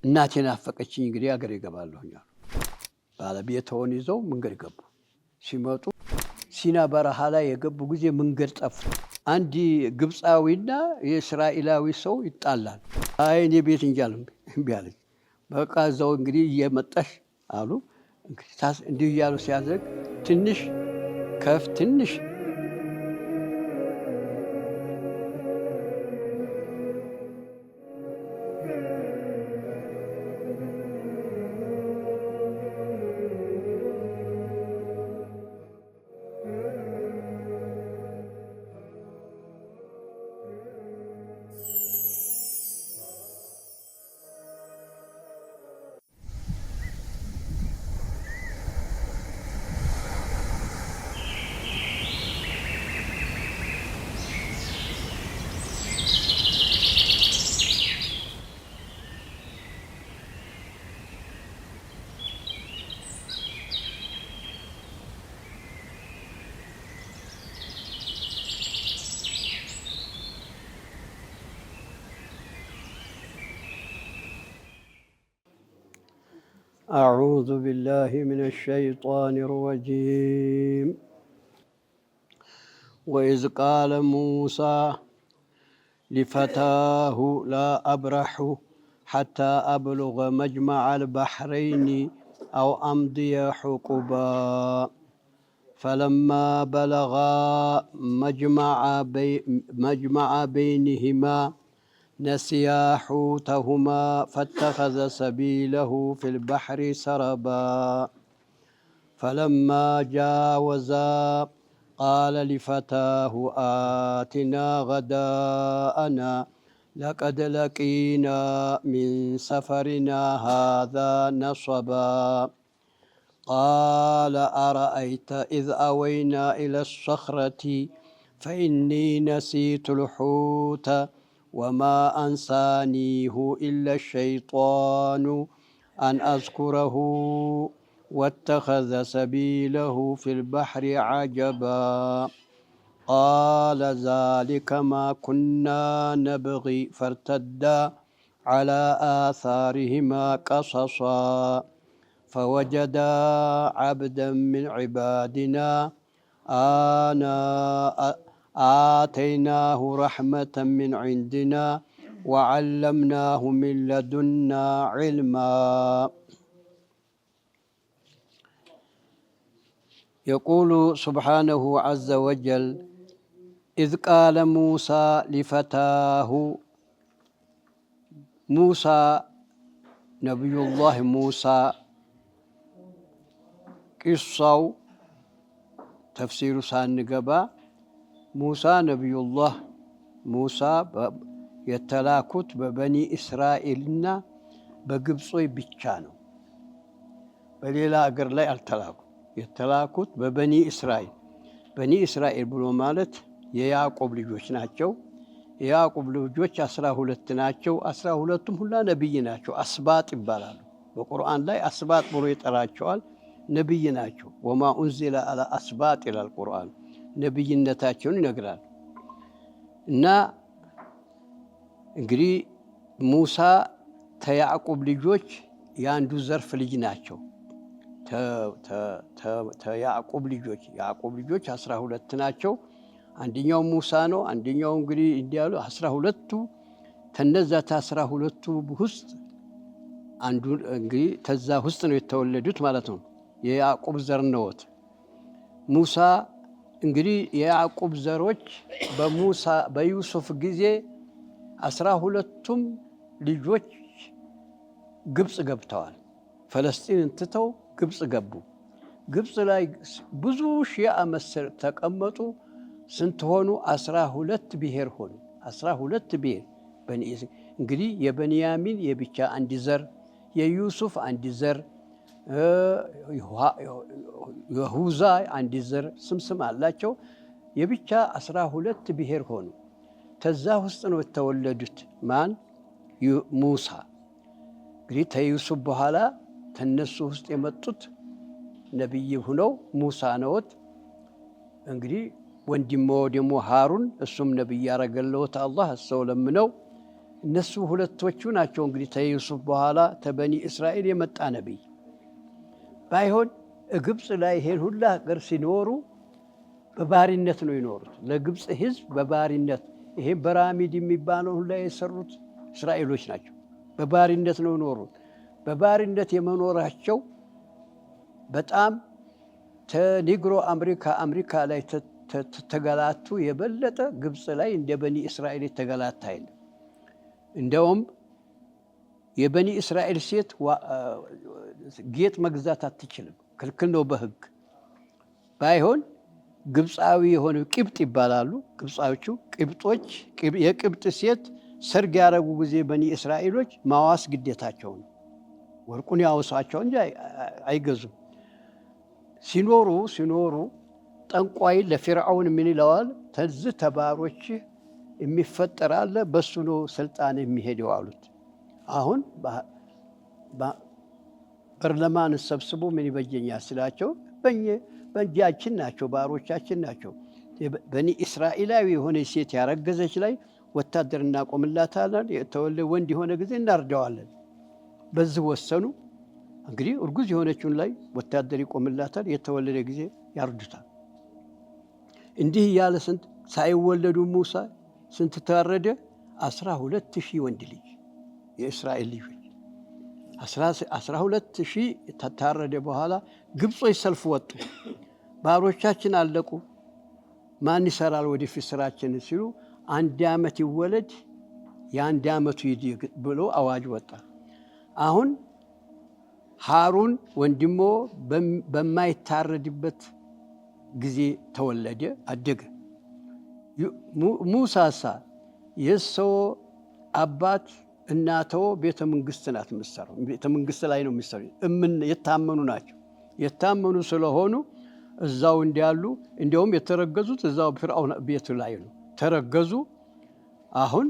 እናቴ ናፈቀችኝ እንግዲህ አገር ይገባለሁኝ አሉ። ባለቤትዎን ይዘው መንገድ ገቡ። ሲመጡ ሲና በረሃ ላይ የገቡ ጊዜ መንገድ ጠፉ። አንድ ግብፃዊና የእስራኤላዊ ሰው ይጣላል። አይ እኔ ቤት እንጂ እምቢ አለኝ። በቃ እዛው እንግዲህ እየመጣሽ አሉ። እንዲህ እያሉ ሲያደርግ ትንሽ ከፍ ትንሽ أعوذ بالله من الشيطان الرجيم وإذ قال موسى لفتاه لا أبرح حتى أبلغ مجمع البحرين أو أمضي حقبا فلما بلغا مجمع بينهما نسيا حوتهما فاتخذ سبيله في البحر سربا فلما جاوزا قال لفتاه آتنا غداءنا لقد لقينا من سفرنا هذا نصبا قال أرأيت إذ أوينا إلى الصخرة فإني نسيت الحوت وما أنسانيه إلا الشيطان أن أذكره واتخذ سبيله في البحر عجبا قال ذلك ما كنا نبغي فارتدا على آثارهما قصصا فوجدا عبدا من عبادنا آتيناه رحمة من عندنا وعلمناه من لدنا علما يقول سبحانه عز وجل إذ قال موسى لفتاه موسى نبي الله موسى قصة تفسير سانقبا موسى نبي الله موسى يتلاكت ببني إسرائيلنا بقبصي بيتشانو بليلا أقر لي التلاكت يتلاكت ببني إسرائيل بني إسرائيل بلو مالت يعقوب ልጆች ናቸው የያዕቆብ ልጆች 12 ናቸው 12ቱም ሁላ ነብይ ናቸው አስባጥ ይባላሉ በቁርአን ላይ አስባጥ ብሎ ይጠራቸዋል ነብይ ናቸው ወማ ኡንዚለ አላ አስባጥ ይላል ቁርአን ነብይነታቸውን ይነግራል እና እንግዲህ ሙሳ ተያዕቆብ ልጆች ያንዱ ዘርፍ ልጅ ናቸው ተያዕቆብ ልጆች 12 ናቸው አንደኛው ሙሳ ነው አንደኛው እንግዲህ እንዲያሉ 12ቱ ተነዛ 12ቱ ውስጥ አንዱ እንግዲህ ተዛ ውስጥ ነው የተወለዱት ማለት ነው የያዕቆብ ዘር ነውት ሙሳ እንግዲህ የያዕቆብ ዘሮች በሙሳ በዩሱፍ ጊዜ 12ቱም ልጆች ግብጽ ገብተዋል ፈለስጢንን ትተው ግብጽ ገቡ ግብጽ ላይ ብዙ ሺህ ዓመት ተቀመጡ ስንት ሆኑ 12 ብሔር ሆኑ 12 ብሔር እንግዲህ የበንያሚን የብቻ አንድ ዘር የዩሱፍ አንድ ዘር የሁዛ አንድ ዘር ስም አላቸው የብቻ 12 ብሔር ሆኑ ተዛ ውስጥ ነው የተወለዱት ማን ሙሳ እንግዲህ ተዩሱፍ በኋላ ተነሱ ውስጥ የመጡት ነብይ ሆነው ሙሳ ነውት እንግዲህ ወንድሞ ደግሞ ሃሩን እሱም ነብይ ያረገለውት አላህ ሰው ለምነው እነሱ ሁለቶቹ ናቸው እንግዲህ ተዩሱፍ በኋላ ተበኒ እስራኤል የመጣ ነቢይ። ባይሆን ግብፅ ላይ ይሄን ሁላ ሀገር ሲኖሩ በባሪነት ነው የኖሩት። ለግብፅ ህዝብ በባሪነት ይሄን በራሚድ የሚባለው ሁላ የሰሩት እስራኤሎች ናቸው። በባሪነት ነው የኖሩት። በባሪነት የመኖራቸው በጣም ተኒግሮ አሜሪካ ላይ ተገላቱ የበለጠ ግብፅ ላይ እንደ በኒ እስራኤል ተገላታ የለም። እንደውም የበኒ እስራኤል ሴት ጌጥ መግዛት አትችልም፣ ክልክል ነው በህግ። ባይሆን ግብፃዊ የሆነ ቅብጥ ይባላሉ ግብፃዎቹ ቅብጦች። የቅብጥ ሴት ሰርግ ያደረጉ ጊዜ በኒ እስራኤሎች ማዋስ ግዴታቸው ነው። ወርቁን ያወሷቸው እንጂ አይገዙም። ሲኖሩ ጠንቋይ ለፊርዓውን ምን ይለዋል? ተዝህ ተባሮች የሚፈጠር አለ፣ በሱ ነው ስልጣን የሚሄደው አሉት። አሁን ፓርላማን ሰብስቦ ምን ይበጀኛል ስላቸው በእጃችን ናቸው፣ ባሮቻችን ናቸው። በኒ እስራኤላዊ የሆነ ሴት ያረገዘች ላይ ወታደር እናቆምላታለን፣ የተወለደ ወንድ የሆነ ጊዜ እናርደዋለን። በዚህ ወሰኑ። እንግዲህ እርጉዝ የሆነችውን ላይ ወታደር ይቆምላታል፣ የተወለደ ጊዜ ያርዱታል። እንዲህ እያለ ስንት ሳይወለዱ ሙሳ ስንት ታረደ? 12,000 ወንድ ልጅ የእስራኤል ልጆች 12,000 ታረደ። በኋላ ግብጾች ሰልፍ ወጡ። ባሮቻችን አለቁ፣ ማን ይሰራል ወደፊት ስራችን ሲሉ 1 ዓመት ይወለድ የ1 ዓመቱ ይድግ ብሎ አዋጅ ወጣ። አሁን ሃሩን ወንድሞ በማይታረድበት ጊዜ ተወለደ፣ አደገ። ሙሳሳ የሰው አባት እናተው ቤተ መንግስት ናት የምትሰራው፣ ቤተ መንግስት ላይ ነው የሚሰራው። የታመኑ ናቸው። የታመኑ ስለሆኑ እዛው እንዲያሉ፣ እንዲያውም የተረገዙት እዛው ፍርዓውን ቤት ላይ ነው ተረገዙ። አሁን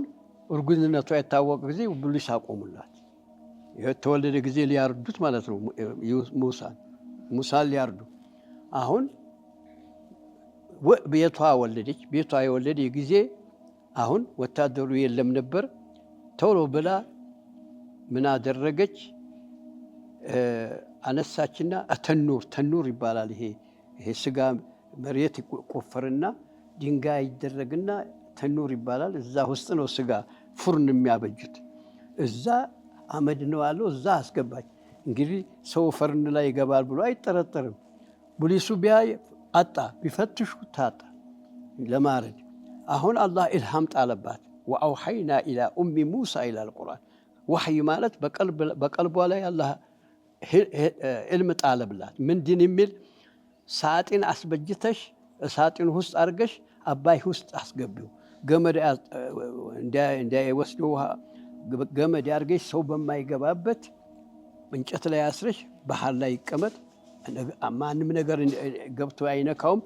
እርጉዝነቷ የታወቀ ጊዜ ፖሊስ አቆሙላት። የተወለደ ጊዜ ሊያርዱት ማለት ነው። ሙሳን ሊያርዱ አሁን ቤቷ ወለደች። ቤቷ የወለደ ጊዜ አሁን ወታደሩ የለም ነበር። ቶሎ ብላ ምን አደረገች? አነሳችና ተኑር ይባላል። ይሄ ስጋ መሬት ይቆፈርና ድንጋይ ይደረግና ተኑር ይባላል። እዛ ውስጥ ነው ስጋ ፉርን የሚያበጁት። እዛ አመድ ነው አለው። እዛ አስገባች። እንግዲህ ሰው ፈርን ላይ ይገባል ብሎ አይጠረጠርም። ፖሊሱ ቢያይ አጣ፣ ቢፈትሹ ታጣ ለማረድ። አሁን አላህ ኢልሃም ጣለባት። ወአውሐይና ኢላ ኡሚ ሙሳ ይላል ቁርአን። ወህይ ማለት በቀልቧ ላይ አላህ ዕልም ጣለብላት። ምንድን የሚል ሳጥን አስበጅተሽ ሳጥን ውስጥ አድርገሽ አባይ ውስጥ አስገቢው፣ ገመድ እንዳይወስደው ገመድ አድርገሽ ሰው በማይገባበት እንጨት ላይ አስረሽ ባህር ላይ ይቀመጥ፣ ማንም ነገር ገብቶ አይነካውም፣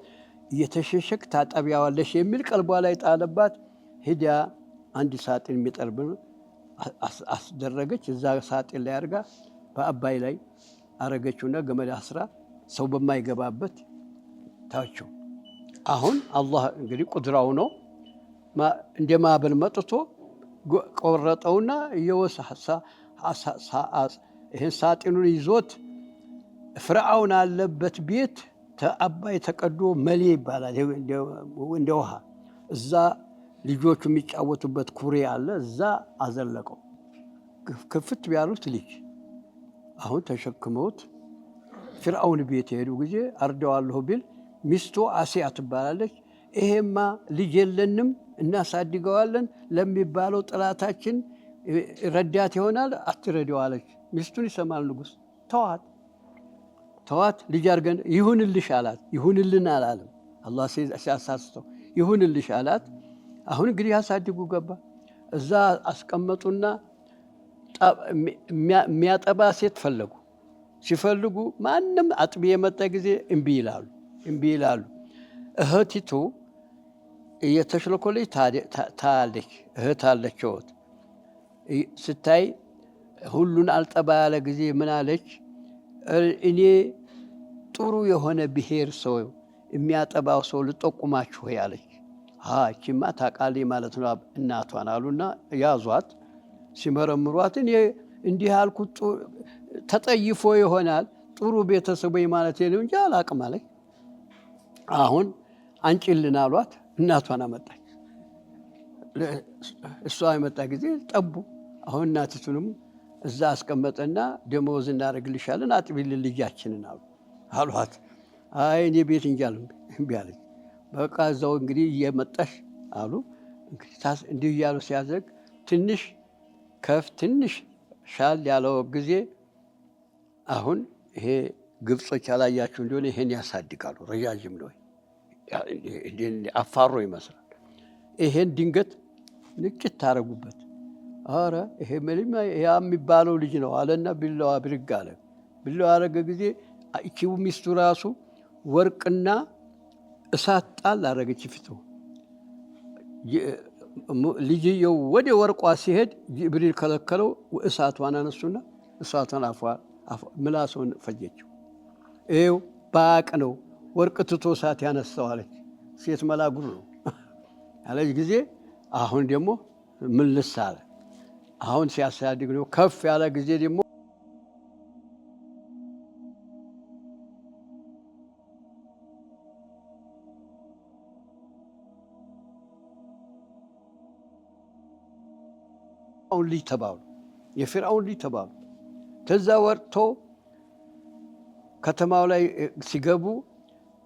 እየተሸሸክ ታጠቢያዋለሽ የሚል ቀልቧ ላይ ጣለባት። ሂዳ አንድ ሳጥን የሚጠርብ አስደረገች። እዛ ሳጥን ላይ አድርጋ በአባይ ላይ አረገችውና ገመድ አስራ ሰው በማይገባበት ታቸው። አሁን አላህ እንግዲህ ቁድራው ነው። እንደ ማዕበል መጥቶ ቆረጠውና ይህን ሳጥኑን ይዞት ፍርዓውን አለበት ቤት አባይ ተቀዶ መሌ ይባላል። እንደ ውሃ እዛ ልጆቹ የሚጫወቱበት ኩሬ አለ። እዛ አዘለቀው። ክፍት ቢያሉት ልጅ አሁን ተሸክመውት ፍርዓውን ቤት የሄዱ ጊዜ አርደዋለሁ ቢል ሚስቱ አሲያ ትባላለች። ይሄማ ልጅ የለንም እናሳድገዋለን ለሚባለው ጥላታችን ረዳት ይሆናል፣ አትረዳዋለች። ሚስቱን ይሰማል ንጉሥ። ተዋት ልጅ አድርገን ይሁንልሽ አላት። ይሁንልን አላለም። አላህ ሲያሳስተው ይሁንልሽ አላት። አሁን እንግዲህ ያሳድጉ ገባ። እዛ አስቀመጡና የሚያጠባ ሴት ፈለጉ። ሲፈልጉ ማንም አጥቢ የመጣ ጊዜ እምቢ ይላሉ። እህቲቱ እየተሽለኮለች ታያለች። እህት አለችወት ስታይ ሁሉን አልጠባ ያለ ጊዜ ምን አለች? እኔ ጥሩ የሆነ ብሔር ሰው የሚያጠባው ሰው ልጠቁማችሁ ያለች። እቺማ ታውቃለች ማለት ነው እናቷን አሉና ያዟት። ሲመረምሯት እኔ እንዲህ ያልኩት ተጠይፎ ይሆናል ጥሩ ቤተሰቦች ማለት ነው እንጂ አላቅም አለኝ። አሁን አንጭልን አሏት። እናቷን አመጣች። እሷ የመጣ ጊዜ ጠቡ። አሁን እናቲቱንም እዛ አስቀመጠና ደመወዝ እናደርግልሻለን አጥቢልን ልጃችንን አሏት። አይ እኔ ቤት እንጃል እምቢ አለች። በቃ እዛው እንግዲህ እየመጣሽ አሉ። እንዲህ እያሉ ሲያዘግ ትንሽ ከፍ ትንሽ ሻል ያለው ጊዜ አሁን ይሄ ግብጾች ያላያችሁ እንደሆነ ይሄን ያሳድጋሉ። ረዣዥም ነው፣ አፋሮ ይመስላል። ይሄን ድንገት ንጭት ታረጉበት። አረ ይሄ ምንም ያ የሚባለው ልጅ ነው አለና ቢላዋ ብድግ አለ። ቢላዋ አረገ ጊዜ እቺው ሚስቱ ራሱ ወርቅና እሳት ጣል አረገች ፊቱ። ልጅየው ወደ ወርቋ ሲሄድ ጅብሪል ከለከለው። እሳቷን አነሱና እሳቷን ምላሷን ፈጀችው። ይኸው ባቅ ነው ወርቅ ትቶ እሳት ያነሳው አለች። ሴት መላጉር ነው አለች ጊዜ አሁን ደግሞ ምልስ አለ። አሁን ሲያሳድግ ነው ከፍ ያለ ጊዜ ደግሞ ልጅ ተባሉ፣ የፊርዓውን ልጅ ተባሉ። ከዛ ወጥቶ ከተማው ላይ ሲገቡ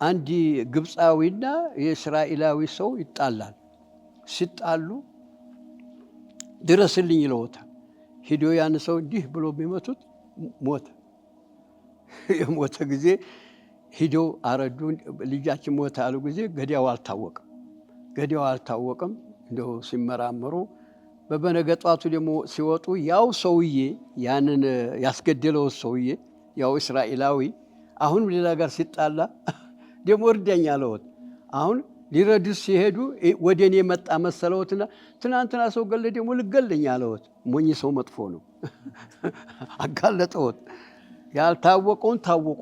አንድ ግብፃዊና የእስራኤላዊ ሰው ይጣላል። ሲጣሉ ድረስልኝ ይለውታል። ሂዶ ያን ሰው እንዲህ ብሎ የሚመቱት ሞተ። የሞተ ጊዜ ሂዶ አረዱ። ልጃችን ሞተ አሉ ጊዜ ገዳዩ አልታወቀም። እንደው ሲመራመሩ በበነገጧቱ ደግሞ ሲወጡ ያው ሰውዬ ያንን ያስገደለው ሰውዬ ያው እስራኤላዊ አሁን ሌላ ጋር ሲጣላ ደግሞ እርዳኝ አለውት። አሁን ሊረዱት ሲሄዱ ወደ እኔ መጣ መሰለውትና ትናንትና ሰው ገለ ደግሞ ልገለኝ አለውት። ሞኝ ሰው መጥፎ ነው። አጋለጠውት። ያልታወቀውን ታወቁ፣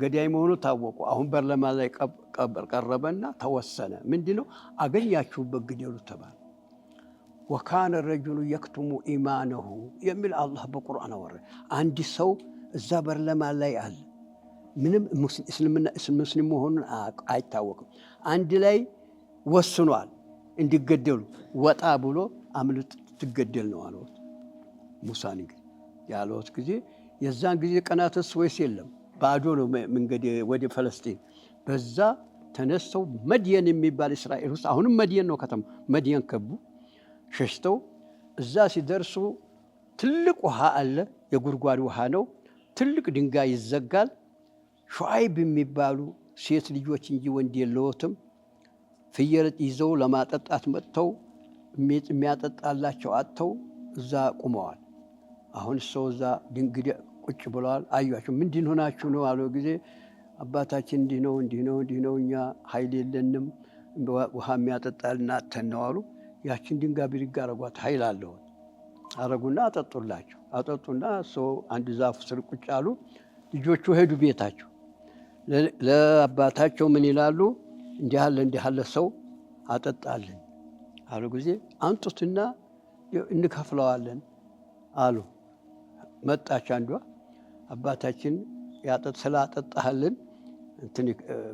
ገዳይ መሆኑ ታወቁ። አሁን በርለማ ላይ ቀረበና ተወሰነ። ምንድነው አገኛችሁበት ግደሉ ተባለ። ወካነ ረጁሉ የክቱሙ ኢማነሁ የሚል አላህ በቁርአን አወረደ። አንድ ሰው እዛ በርለማ ላይ አለ፣ ምንም ሙስሊም መሆኑን አይታወቅም። አንድ ላይ ወስኗል እንዲገደሉ። ወጣ ብሎ አምልጥ ትገደል ነው አለውት። ሙሳን ያለውት ጊዜ የዛን ጊዜ ቀናትስ ወይስ የለም ባዶ ነው መንገድ ወደ ፈለስጢን። በዛ ተነስተው መድየን የሚባል እስራኤል ውስጥ አሁንም መድየን ነው ከተማ፣ መድየን ከቡ። ሸሽተው እዛ ሲደርሱ ትልቅ ውሃ አለ፣ የጉድጓድ ውሃ ነው። ትልቅ ድንጋይ ይዘጋል። ሹዓይብ የሚባሉ ሴት ልጆች እንጂ ወንድ የለዎትም። ፍየል ይዘው ለማጠጣት መጥተው የሚያጠጣላቸው አጥተው እዛ ቁመዋል። አሁን ሰው እዛ ድንግድ ቁጭ ብለዋል። አዩአቸው። ምንድን ሆናችሁ ነው አሉ ጊዜ አባታችን እንዲህ ነው እኛ ኃይል የለንም ውሃ የሚያጠጣልና አጥተን ነው አሉ። ያችን ድንጋይ ብድግ አረጓት። ኃይል አለው አረጉና አጠጡላቸው። አጠጡና ሰው አንድ ዛፍ ስር ቁጭ አሉ። ልጆቹ ሄዱ ቤታቸው። ለአባታቸው ምን ይላሉ? እንዲህ ያለ ሰው አጠጣልን አሉ ጊዜ አንጡትና እንከፍለዋለን አሉ። መጣች አንዷ። አባታችን ስላጠጣህልን እንትን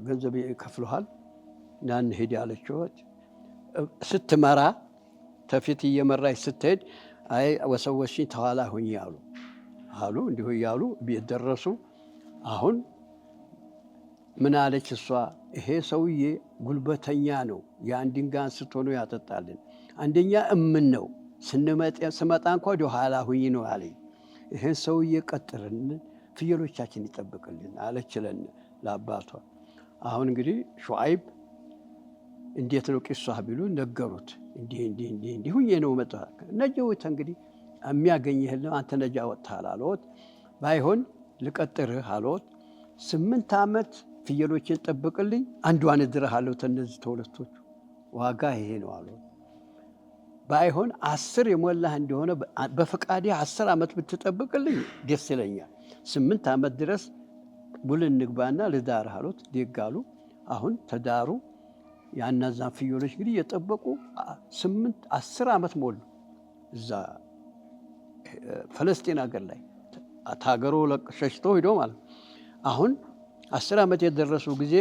ገንዘብ ይከፍሉሃል እና እንሂድ ያለችው። ስትመራ ተፊት እየመራች ስትሄድ አይ ወሰወሽኝ ተኋላ ሁኝ አሉ። እንዲሁ እያሉ ቤት ደረሱ። አሁን ምን አለች እሷ? ይሄ ሰውዬ ጉልበተኛ ነው፣ ያን ድንጋይ አንስቶ ነው ያጠጣልን። አንደኛ እምን ነው ስመጣ እንኳ ወደ ኋላ ሁኝ ነው አለኝ። ይሄን ሰውዬ ቀጥርን፣ ፍየሎቻችን ይጠብቅልን አለችለን ለአባቷ። አሁን እንግዲህ ሹዓይብ እንዴት ነው ቂሷህ ቢሉ ነገሩት። እንዲህ ሁኜ ነው መጣ ነጀውት እንግዲህ የሚያገኝህ አንተ ነጃ ወጥተሃል አለዎት። ባይሆን ልቀጥርህ አለዎት። 8 ዓመት ፍየሎችን ጠብቅልኝ፣ አንዷን እድርሃለሁ ተነዚህ ተሁለቶቹ ዋጋ ይሄ ነው አለዎት። ባይሆን 10 የሞላህ እንደሆነ በፈቃዴ 10 ዓመት ብትጠብቅልኝ ደስ ይለኛል። 8 ዓመት ድረስ ውል እንግባና ልዳርህ አሉት። ደጋሉ። አሁን ተዳሩ። ያናዛን ፍየሎች እንግዲህ የጠበቁ 10 ዓመት ሞሉ። እዛ ፈለስጢን ሀገር ላይ ታገሩ ሸሽቶ ሄዶ ማለት አሁን 10 ዓመት የደረሱ ጊዜ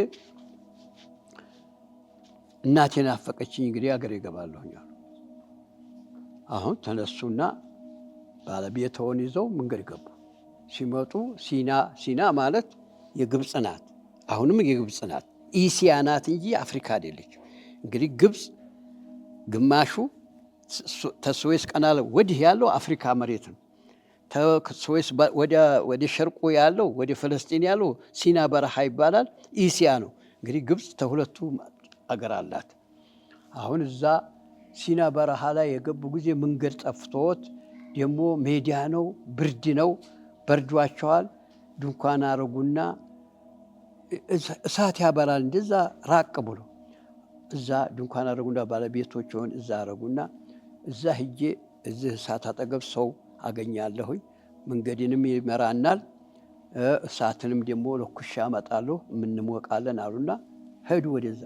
እናቴን አፈቀችኝ እንግዲህ ሀገር ይገባለሁኝ አሉ። አሁን ተነሱና ባለቤታቸውን ይዘው መንገድ ገቡ። ሲመጡ ሲና ማለት የግብፅ ናት። አሁንም የግብፅ ናት፣ ኢሲያ ናት እንጂ አፍሪካ አይደለች። እንግዲህ ግብፅ ግማሹ ተስዌስ ቀናል ወዲህ ያለው አፍሪካ መሬት ነው። ተስዌስ ወደ ሸርቁ ያለው ወደ ፈለስጢን ያለው ሲና በረሃ ይባላል፣ ኢሲያ ነው። እንግዲህ ግብፅ ተሁለቱ አገር አላት። አሁን እዛ ሲና በረሃ ላይ የገቡ ጊዜ መንገድ ጠፍቶት ደግሞ ሜዳ ነው፣ ብርድ ነው፣ በርዷቸዋል። ድንኳን አረጉና እሳት ያበራል እንደዛ ራቅ ብሎ እዛ ድንኳን አረጉና ባለቤቶቹን እዛ አረጉና እዛ ሂጄ እዚህ እሳት አጠገብ ሰው አገኛለሁኝ፣ መንገድንም ይመራናል፣ እሳትንም ደግሞ ለኩሻ አመጣለሁ፣ የምንሞቃለን አሉና ሄዱ ወደዛ።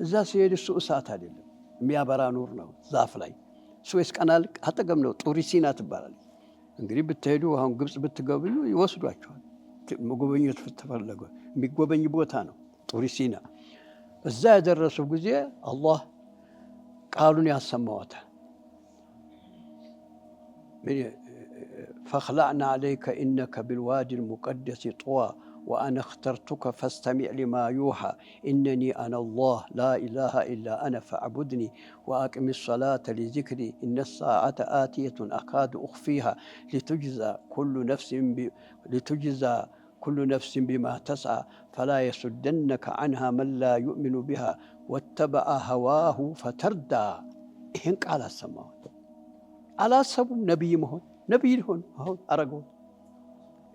እዛ ሲሄድ እሱ እሳት አይደለም የሚያበራ ኑር ነው፣ ዛፍ ላይ ስዌዝ ካናል አጠገብ ነው። ጡሪ ሲና ትባላለች። እንግዲህ ብትሄዱ አሁን ግብፅ ብትጎበኙ ይወስዷቸዋል። መጎበኘት ተፈለገ የሚጎበኝ ቦታ ነው ጡሪ ሲና። እዛ የደረሱ ጊዜ አላህ ቃሉን ያሰማዋታል። ፈኽላዕና ዓለይከ ኢነከ ቢልዋዲ ልሙቀደስ ጡዋ وأنا اخترتك فاستمع لما يوحى إنني أنا الله لا إله إلا أنا فاعبدني وأقم الصلاة لذكري إن الساعة آتية أكاد أخفيها لتجزى كل نفس بما تسعى فلا يصدنك عنها من لا يؤمن بها واتبع هواه فتردى. إهن على السماوات على سبب نبي مهون نبي هون هون أرجو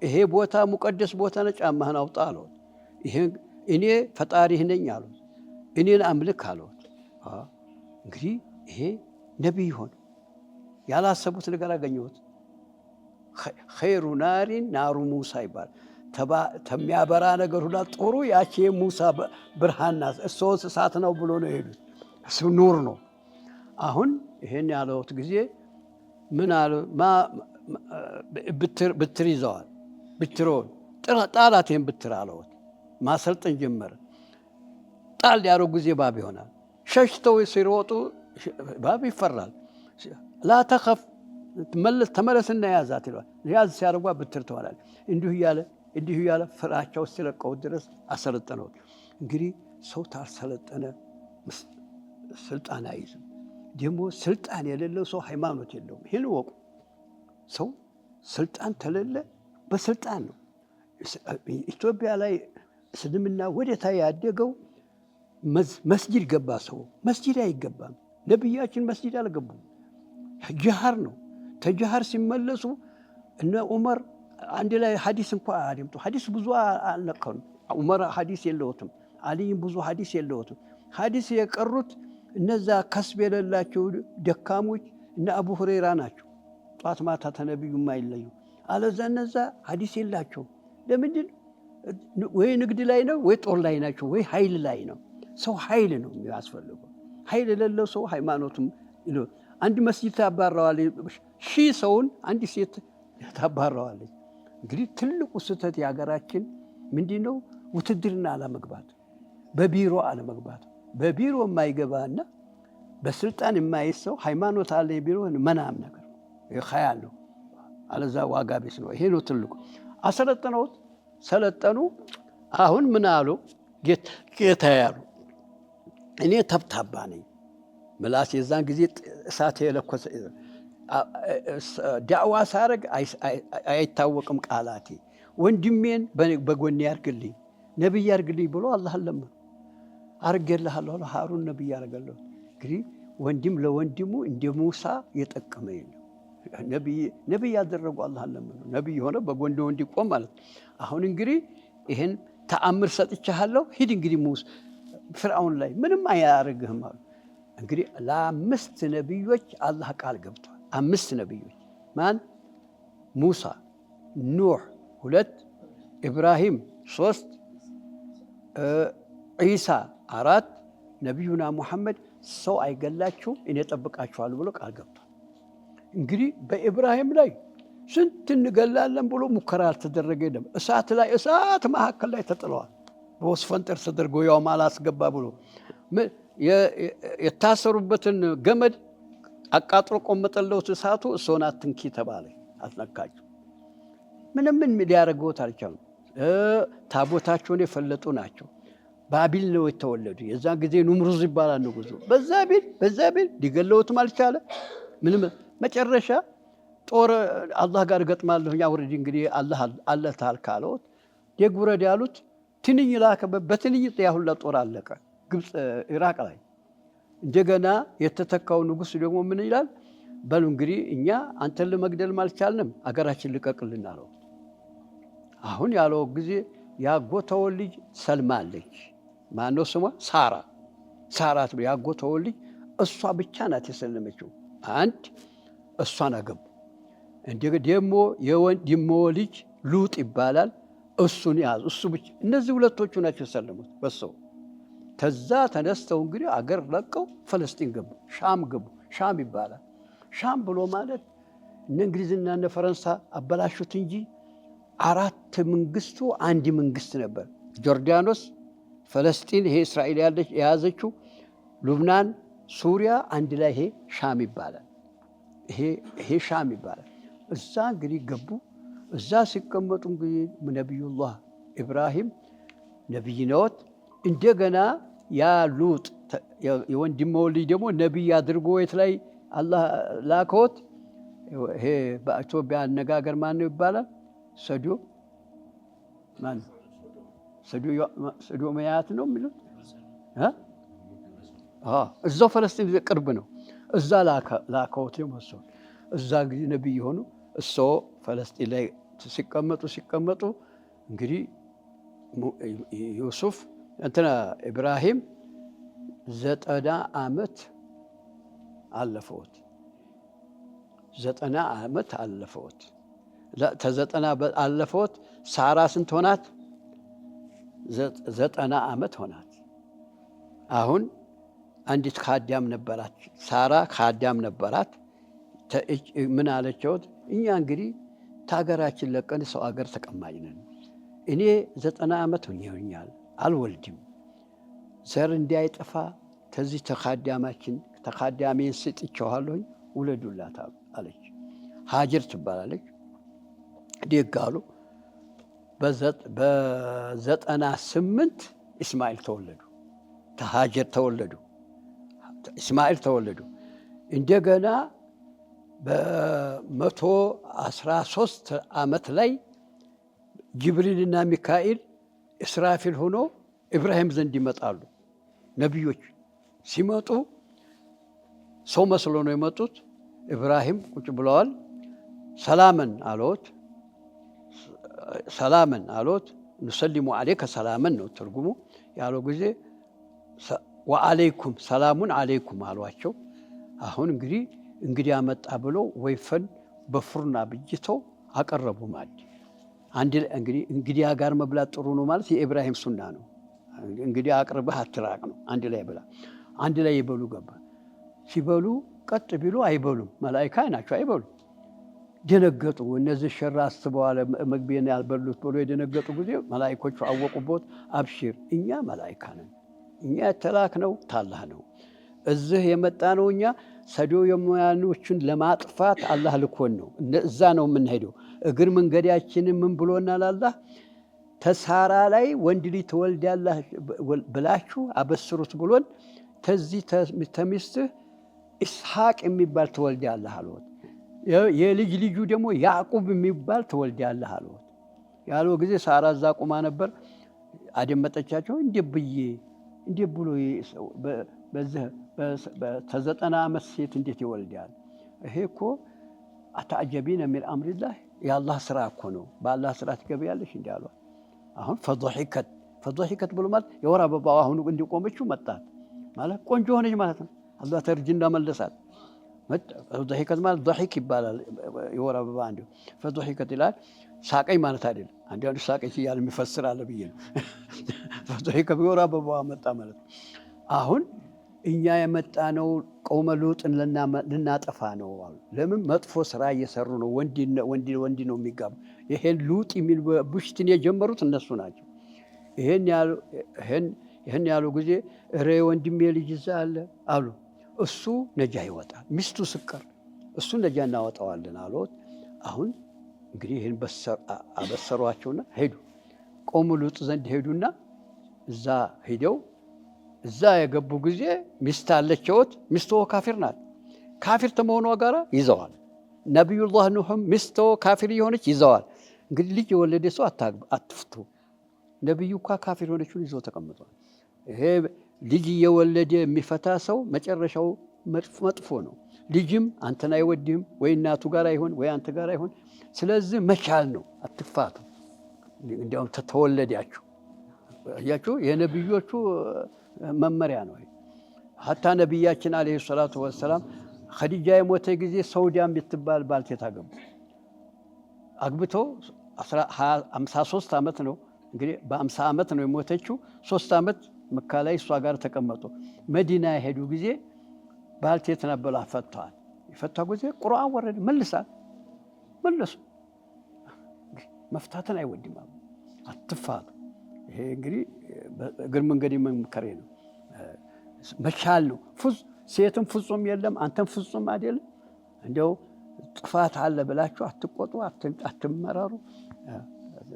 ይሄ ቦታ ሙቀደስ ቦታ ነው፣ ጫማህን አውጣ አሉት። ይሄን እኔ ፈጣሪህ ነኝ አሉት። እኔን አምልክ አሉት። እንግዲህ ይሄ ነቢይ ሆነ። ያላሰቡት ነገር አገኘሁት። ኸይሩ ናሪን ናሩ ሙሳ ይባል ተሚያበራ ነገር ሁላ ጥሩ ያቺ ሙሳ ብርሃን ናት። እሶስ እሳት ነው ብሎ ነው የሄዱት። እሱ ኑር ነው። አሁን ይሄን ያለውት ጊዜ ምን አለ ብትር ይዘዋል። ብትሮን ጣላቴን ብትር አለውት። ማሰልጠን ጀመረ። ጣል ያለው ጊዜ ባብ ይሆናል። ሸሽተው ሲሮጡ ባብ ይፈራል። ላተኸፍ ተመለስና ያዛት ይለዋል። ያዝ ሲያደርጓ ብትር ትሆናል። እንዲሁ እያለ ፍራቸው ሲለቀው ድረስ አሰለጠነው። እንግዲህ ሰው ታልሰለጠነ ስልጣን አይዝም። ደግሞ ስልጣን የሌለው ሰው ሃይማኖት የለውም። ይህን ወቁ። ሰው ስልጣን ተለለ በስልጣን ነው። ኢትዮጵያ ላይ እስልምና ወደታ ያደገው መስጂድ ገባ። ሰው መስጂድ አይገባም። ነቢያችን መስጂድ አልገቡም። ጅሃር ነው። ተጅሃር ሲመለሱ እነ ዑመር አንድ ላይ ሐዲስ እንኳን አድምጡ። ሐዲስ ብዙ አልነቀኑ። ዑመር ሐዲስ የለውትም፣ አሊይም ብዙ ሐዲስ የለውትም። ሐዲስ የቀሩት እነዛ ከስብ የሌላቸው ደካሞች እነ አቡ ሁረይራ ናቸው። ጧት ማታ ተነብዩ የማይለዩ አለዛ እነዛ ሐዲስ የላቸው። ለምንድን ወይ ንግድ ላይ ነው ወይ ጦር ላይ ናቸው ወይ ኃይል ላይ ነው። ሰው ኃይል ነው የሚያስፈልገው። ኃይል የሌለው ሰው ሃይማኖቱም አንድ መስጂድ ታባረዋለች፣ ሺህ ሰውን አንድ ሴት ታባረዋለች። እንግዲህ ትልቁ ስህተት የሀገራችን ምንድነው? ውትድርና አለመግባት፣ በቢሮ አለመግባት። በቢሮ የማይገባና በስልጣን የማይዝ ሰው ሃይማኖት አለ ቢሮ መናም ነገር ይኸያል ነው። አለዛ ዋጋ ቢስ ነው። ይሄ ነው ትልቁ። አሰለጠነውት ሰለጠኑ። አሁን ምን አሉ? ጌታ ያሉ እኔ ተብታባ ነኝ። ምላስ የዛን ጊዜ እሳት የለኮሰ ዳዕዋ ሳረግ አይታወቅም ቃላቴ። ወንድሜን በጎኔ ያርግልኝ፣ ነብይ ያርግልኝ ብሎ አላህ ለምን አርገለሃለሁ። ሃሩን ነብይ ያርገለሁ። እንግዲህ ወንድም ለወንድሙ እንደ ሙሳ የጠቀመ የለም። ነብይ ያደረጉ አላህ ለምን ነብይ ሆነ በጎን እንዲቆም ማለት። አሁን እንግዲህ ይሄን ተአምር ሰጥቻለሁ፣ ሂድ እንግዲህ ሙሳ ፍርዓውን ላይ ምንም አያርግህም አሉ። እንግዲህ ለአምስት ነብዮች አላህ ቃል ገብቷል። 5 ነብዮች ማን? ሙሳ፣ ኑህ 2፣ ኢብራሂም 3፣ ዒሳ 4፣ ነቢዩና ሙሐመድ ሰው አይገላችሁ እኔ ጠብቃችኋለሁ ብሎ ቃል ገብቷል። እንግዲህ በኢብራሂም ላይ ስንት እንገላለን ብሎ ሙከራ አልተደረገ የለም። እሳት ላይ እሳት መካከል ላይ ተጥለዋል። በወስፈንጠር ተደርጎ ያውም አላስገባ ብሎ የታሰሩበትን ገመድ አቃጥሎ ቆመጠለውት እሳቱ እሱን አትንኪ ተባለ። አትነካቸው። ምንም ሊያደርገውት አልቻሉም። ታቦታቸውን የፈለጡ ናቸው። ባቢል ነው የተወለዱ። የዛን ጊዜ ኑምሩዝ ይባላል ንጉሱ። በዛ ቢል ሊገለውትም አልቻለ። ምንም መጨረሻ ጦር አላህ ጋር ገጥማለሁ ያውርድ እንግዲህ አላህ ታልካለውት የጉረድ ያሉት ትንኝ ላከበት። በትንኝ ያሁላ ጦር አለቀ ግብጽ ኢራቅ ላይ። እንደገና የተተካው ንጉስ ደግሞ ምን ይላል? በሉ እንግዲህ እኛ አንተን ለመግደል አልቻልንም፣ አገራችን ልቀቅልን አለው። አሁን ያለው ጊዜ ያጎተው ልጅ ሰልማ አለች። ማነው ስሟ? ሳራ ያጎተው ልጅ እሷ ብቻ ናት የሰለመችው። አንድ እሷን አገቡ። ደግሞ የወንድሞ ልጅ ሉጥ ይባላል። እሱን ያዙ። እሱ ብቻ እነዚህ ሁለቶቹ ናቸው የሰለሙት በሰው። ተዛ ተነስተው እንግዲህ አገር ለቀው ፈለስጢን ገቡ፣ ሻም ገቡ። ሻም ይባላል። ሻም ብሎ ማለት እነ እንግሊዝና እነ ፈረንሳይ አበላሹት እንጂ 4 መንግስቱ አንድ መንግስት ነበር። ጆርዳኖስ፣ ፈለስጢን፣ ይሄ እስራኤል የያዘችው፣ ሉብናን፣ ሱሪያ አንድ ላይ ይሄ ሻም ይባላል። ይሄ ሻም ይባላል። እዛ እንግዲህ ገቡ። እዛ ሲቀመጡ እንግዲህ ነቢዩላህ ኢብራሂም ነቢይ ነዎት። እንደገና ያ ሉጥ የወንድመው ልጅ ደግሞ ነቢይ አድርጎ የት ላይ አላህ ላከዎት። ይሄ በኢትዮጵያ አነጋገር ማን ነው ይባላል? ሰዶማያት ነው የሚሉት። እዛው ፈለስጢን ቅርብ ነው። እዛ ላከዎት መሰል። እዛ ጊዜ ነቢይ ሆኑ። እሶ ፈለስጢን ላይ ሲቀመጡ እንግዲህ ዩሱፍ እንትና ኢብራሂም 90 ዓመት አለፈውት። 90 ዓመት አለፈውት። ተ90 አለፈውት። ሳራ ስንት ሆናት? 90 ዓመት ሆናት። አሁን አንዲት ካዳም ነበራት። ሳራ ካዳም ነበራት። ምን አለችው? እኛ እንግዲህ ታገራችን ለቀን ሰው አገር ተቀማጭ ነን። እኔ 90 ዓመት ሆኛል፣ አልወልድም። ዘር እንዳይጠፋ ከዚህ ተካዳሜን ስጥቼዋለሁ፣ ውለዱላት አለች። ሀጀር ትባላለች። ደግ አሉ። በ98 እስማኤል ተወለዱ። ተሀጀር ተወለዱ፣ እስማኤል ተወለዱ። እንደገና በ113 ዓመት ላይ ጅብሪልና ሚካኤል እስራፊል ሆኖ ኢብራሂም ዘንድ ይመጣሉ። ነቢዮች ሲመጡ ሰው መስሎ ነው የመጡት። ኢብራሂም ቁጭ ብለዋል። ሰላምን አሎት። ንሰሊሙ አለይከ ሰላምን ነው ትርጉሙ። ያለው ጊዜ ወአለይኩም ሰላሙን አለይኩም አሏቸው። አሁን እንግዲህ አመጣ ብሎ ወይፈን በፍርና ብጅተው አቀረቡ። ማዕድ እንግዲህ ጋር መብላት ጥሩ ነው ማለት የኢብራሂም ሱና ነው። እንግዲህ አቅርበህ አትራቅ ነው። አንድ ላይ ብላ፣ አንድ ላይ ይበሉ ገባ። ሲበሉ ቀጥ ቢሉ አይበሉም። መላኢካ ናቸው፣ አይበሉም። ደነገጡ። እነዚህ ሸራ አስበዋል መግቢያን ያልበሉት ብሎ የደነገጡ ጊዜ መላኢኮቹ አወቁበት። አብሽር፣ እኛ መላኢካ ነን፣ እኛ የተላክነው ታላህ ነው። እዚህ የመጣ ነው እኛ ሰዶማውያኖችን ለማጥፋት አላህ ልኮን ነው። እዛ ነው የምንሄደው። እግር መንገዳችንን ምን ብሎናል አላህ? ተሳራ ላይ ወንድ ልጅ ትወልዳለህ ብላችሁ አበስሩት ብሎን፣ ተዚህ ተሚስትህ ኢስሐቅ የሚባል ትወልዳለህ አልወት። የልጅ ልጁ ደግሞ ያዕቁብ የሚባል ትወልዳለህ አልወት ያለው ጊዜ ሳራ እዛ ቁማ ነበር። አደመጠቻቸው። እንዴ ብሎ በ90 ዓመት ሴት እንዴት ይወልዳል? ይሄ እኮ አታጀቢነ ሚን አምሪላህ የአላህ ስራ እኮ ነው። በአላህ ስራ ትገቢያለሽ እንዲ አሏት። አሁን ፈضحከት ብሎ ማለት የወር አበባዋ አሁን እንዲቆመችው መጣት ማለት ቆንጆ ሆነች ማለት ነው። አላህ ተርጅና መለሳት። ፈضحከት ማለት ضحክ ይባላል። የወር አበባ እንዲሁ ፈضحከት ይላል። ሳቀኝ ማለት አይደለም። አንዳንዱ ሳቀኝ ሲያል የሚፈስር አለ ብዬ ነው። ፈضحከት የወር አበባዋ መጣ ማለት ነው። አሁን እኛ የመጣነው ቀውመ ሉጥን ልናጠፋ ነው አሉ። ለምን? መጥፎ ስራ እየሰሩ ነው። ወንድ ነው የሚጋቡ። ይሄን ሉጥ የሚል ቡሽትን የጀመሩት እነሱ ናቸው። ይሄን ያሉ ጊዜ እረ ወንድሜ ልጅ እዛ አለ አሉ። እሱ ነጃ ይወጣል፣ ሚስቱ ስቀር እሱ ነጃ እናወጣዋለን አሉት። አሁን እንግዲህ ይህን አበሰሯቸውና ሄዱ። ቀውመ ሉጥ ዘንድ ሄዱና እዛ ሄደው እዛ የገቡ ጊዜ ሚስት አለችዎት። ሚስቶ ካፊር ናት። ካፊር ተመሆኗ ጋር ይዘዋል። ነቢዩላህ ኑህም ሚስቶ ካፊር የሆነች ይዘዋል። እንግዲህ ልጅ የወለደ ሰው አትፍቱ። ነቢዩ እኳ ካፊር የሆነችውን ይዘው ተቀምጧል። ይሄ ልጅ የወለደ የሚፈታ ሰው መጨረሻው መጥፎ ነው። ልጅም አንተን አይወድህም፣ ወይ እናቱ ጋር አይሆን ወይ አንተ ጋር አይሆን። ስለዚህ መቻል ነው፣ አትፋቱ። እንዲያውም ተወለዳችሁ እያችሁ የነቢዮቹ መመሪያ ነው። ሀታ ነቢያችን አለይሂ ሰላቱ ወሰላም ኸዲጃ የሞተ ጊዜ ሰውዲያ የምትባል ባልቴት አገቡ። አግብተው 53 ዓመት ነው እንግዲህ በ50 ዓመት ነው የሞተችው። 3 ዓመት መካ ላይ እሷ ጋር ተቀመጡ። መዲና የሄዱ ጊዜ ባልቴት ነበላ ፈተዋል። የፈታ ጊዜ ቁርአን ወረደ፣ መለሱ። መፍታትን አይወድም፣ አትፋቱ። ይሄ እንግዲህ እግር መንገድ መምከሬ ነው። መቻል ነው። ሴትም ፍጹም የለም፣ አንተም ፍጹም አይደለም። እንዲያው ጥፋት አለ ብላችሁ አትቆጡ፣ አትመራሩ።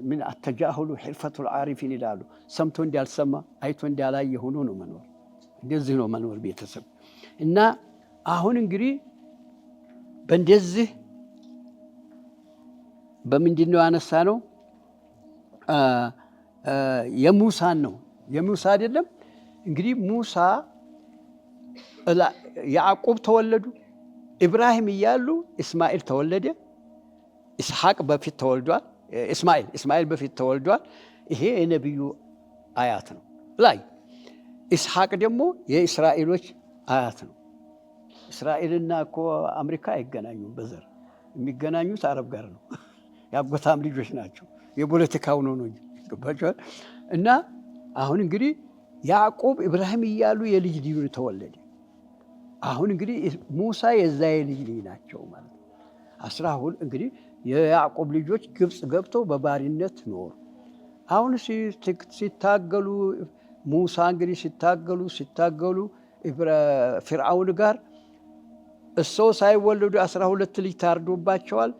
ምን አተጃሁሉ ሒርፈቱል ዓሪፊን ይላሉ። ሰምቶ እንዳልሰማ አይቶ እንዳላየ ሆኖ ነው መኖር። እንደዚህ ነው መኖር ቤተሰብ። እና አሁን እንግዲህ በእንደዚህ በምንድን ነው ያነሳ ነው? የሙሳን ነው። የሙሳ አይደለም እንግዲህ ሙሳ ያዕቁብ ተወለዱ። ኢብራሂም እያሉ እስማኤል ተወለደ። ኢስሐቅ በፊት ተወልዷል። እስማኤል በፊት ተወልዷል። ይሄ የነቢዩ አያት ነው ላይ። ኢስሐቅ ደግሞ የእስራኤሎች አያት ነው። እስራኤልና እኮ አሜሪካ አይገናኙም። በዘር የሚገናኙት አረብ ጋር ነው። ያጎታም ልጆች ናቸው። የፖለቲካው ነው እንጂ እና አሁን እንግዲህ ያዕቁብ ኢብራሂም እያሉ የልጅ ልጅ ተወለደ። አሁን እንግዲህ ሙሳ የዛ የልጅ ልጅ ናቸው ማለት ነው። 12 እንግዲህ የያዕቁብ ልጆች ግብፅ ገብተው በባሪነት ኖሩ። አሁን ሲታገሉ ሙሳ እንግዲህ ሲታገሉ ፊርዓውን ጋር እሰው ሳይወለዱ 12 ልጅ ታርዶባቸዋል።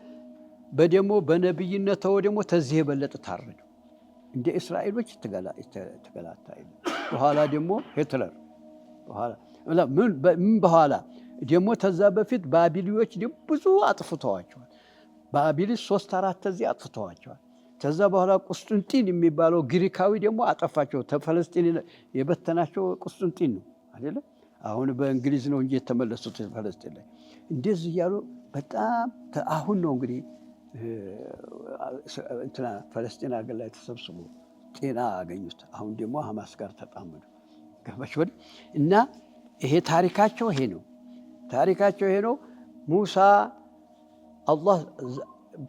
በደሞ በነብይነት ደግሞ ተዚህ የበለጠ ታረዱ። እንደ እስራኤሎች ተገላታ። በኋላ ደግሞ ሂትለር በኋላ ደግሞ ተዛ በፊት ባቢሎች ደግሞ ብዙ አጥፍተዋቸዋል። ባቢል 3-4 ተዚህ አጥፍተዋቸዋል። ተዛ በኋላ ቁስጥንጢን የሚባለው ግሪካዊ ደግሞ አጠፋቸው። ተፈለስጢን የበተናቸው ቁስጥንጢን ነው አይደለ? አሁን በእንግሊዝ ነው እንጂ የተመለሱት ፈለስጢን ላይ እንደዚህ ያሉ በጣም አሁን ነው እንግዲህ እንትና ፈለስጢን አገር ላይ ተሰብስቦ ጤና አገኙት። አሁን ደግሞ ሐማስ ጋር ተጣመዱ። ገባችሁ? እና ይሄ ታሪካቸው ይሄ ነው። ሙሳ አላህ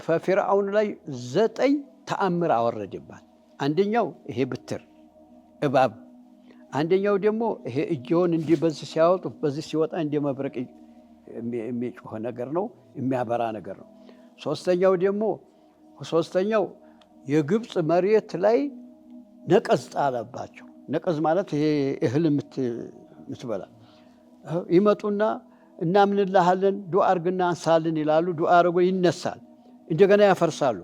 በፊርዓውን ላይ 9 ተአምር አወረደባት። አንደኛው ይሄ ብትር እባብ፣ አንደኛው ደግሞ ይሄ እጅውን እንዲህ በዚህ ሲያወጡ በዚህ ሲወጣ እንደ መብረቅ የሚጮህ ነገር ነው፣ የሚያበራ ነገር ነው። ሶስተኛው የግብፅ መሬት ላይ ነቀዝ ጣለባቸው። ነቀዝ ማለት ይሄ እህል የምትበላ ይመጡና እናምንልሃለን ዱዓ አርግና አንሳልን ይላሉ። ዱዓ አርጎ ይነሳል፣ እንደገና ያፈርሳሉ።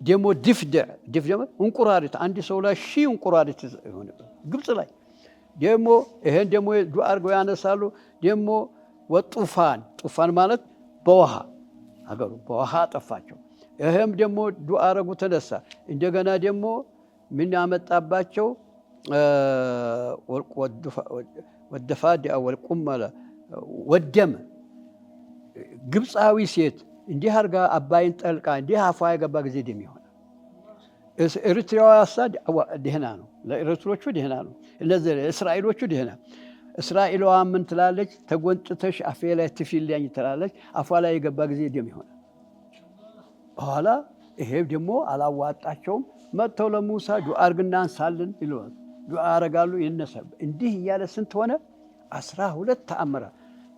ደግሞ ድፍድዕ ደግሞ እንቁራሪት፣ አንድ ሰው ላይ 1000 እንቁራሪት ይሆንበት ግብፅ ላይ ደግሞ ይሄን ደግሞ ዱዓ አርገው ያነሳሉ። ደግሞ ጡፋን ማለት በውሃ አገሩ በውሃ አጠፋቸው። ይሄም ደግሞ ዱዓ አረጉ ተነሳ። እንደገና ደግሞ ምን ያመጣባቸው ወደፋዲያ ወልቁመለ ወደመ። ግብፃዊ ሴት እንዲህ አርጋ አባይን ጠልቃ እንዲህ አፏ የገባ ጊዜ ደም ይሆናል። ኤርትራዊ አሳድ ደህና ነው፣ ለኤርትሮቹ ደህና ነው፣ ለእስራኤሎቹ ደህና። እስራኤልዋ ምን ትላለች? ተጎንጥተሽ አፌ ላይ ትፊልኝ ትላለች። አፏ ላይ የገባ ጊዜ ደም ይሆናል። በኋላ ይሄ ደግሞ አላዋጣቸውም። መጥተው ለሙሳ ዱዓ አርግና አንሳልን ይለዋል። ዱዓ አረጋሉ፣ ይነሳል። እንዲህ እያለ ስንት ሆነ? 12 ተአምር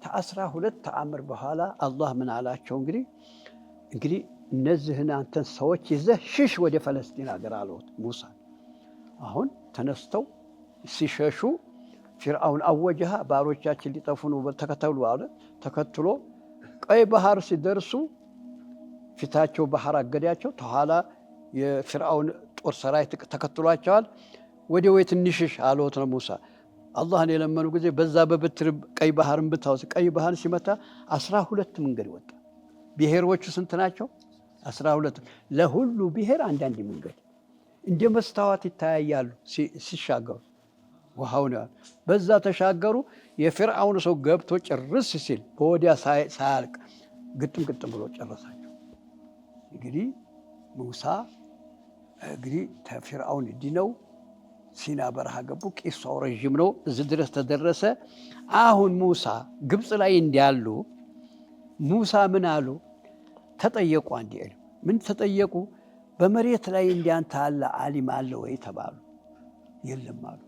ከ12 ተአምር በኋላ አላህ ምን አላቸው? እንግዲህ እነዚህን አንተን ሰዎች ይዘህ ሽሽ ወደ ፈለስጢን ሀገር አሉት ሙሳ። አሁን ተነስተው ሲሸሹ ፊርዓውን አወጀሃ ባሮቻችን ሊጠፉ ነው ተከተሉ አለ። ተከትሎ ቀይ ባህር ሲደርሱ ፊታቸው ባህር አገዳቸው። ተኋላ የፊርዓውን ጦር ሰራዊት ተከትሏቸዋል። ወደ ወይት እንሽሽ አሉት ነው ሙሳ። አላህን የለመኑ ጊዜ በዛ በበትር ቀይ ባህርን ብታውስ ቀይ ባህር ሲመታ 12 መንገድ ወጣ። ብሔሮቹ ስንት ናቸው? 12። ለሁሉ ብሔር አንዳንድ መንገድ እንደ መስታወት ይታያያሉ ሲሻገሩ ውሃውን በዛ ተሻገሩ። የፊርዓውን ሰው ገብቶ ጭርስ ሲል በወዲያ ሳያልቅ ግጥም ብሎ ጨረሳቸው። እንግዲህ ሙሳ ተፊርዓውን ድነው ሲና በረሃ ገቡ። ቂሷው ረዥም ነው። እዚህ ድረስ ተደረሰ። አሁን ሙሳ ግብፅ ላይ እንዲያሉ ሙሳ ምን አሉ? ተጠየቁ። አንድ ዕልም ምን ተጠየቁ? በመሬት ላይ እንዲያንተ አለ ዓሊም አለ ወይ ተባሉ። የለም አሉ።